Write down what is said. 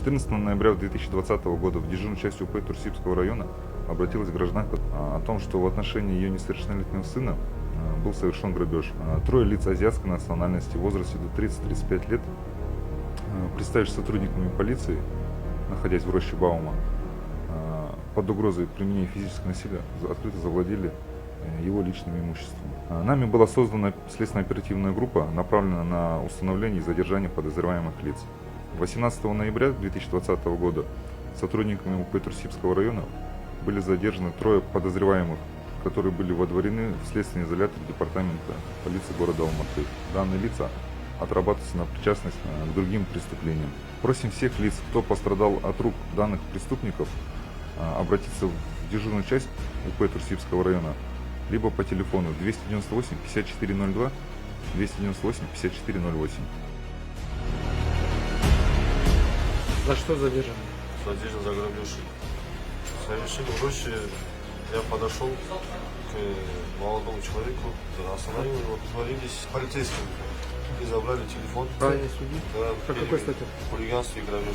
14 ноября 2020 года в дежурную часть УП Турсибского района обратилась гражданка о том, что в отношении ее несовершеннолетнего сына был совершен грабеж. Трое лиц азиатской национальности в возрасте до 30-35 лет, представившись сотрудниками полиции, находясь в роще Баума, под угрозой применения физического насилия открыто завладели его личным имуществом. Нами была создана следственно-оперативная группа, направленная на установление и задержание подозреваемых лиц. 18 ноября 2020 года сотрудниками УП Турсибского района были задержаны трое подозреваемых, которые были водворены в следственный изолятор департамента полиции города Алматы. Данные лица отрабатываются на причастность к другим преступлениям. Просим всех лиц, кто пострадал от рук данных преступников, обратиться в дежурную часть УП Турсибского района, либо по телефону 298 5402, 298 5408. За что задержаны? Задержан за грабеж. Совершили в роще, я подошел к молодому человеку, остановил его, договорились с полицейским и забрали телефон. Ранее судьи? Да, По какой статье? Хулиганство и грабеж.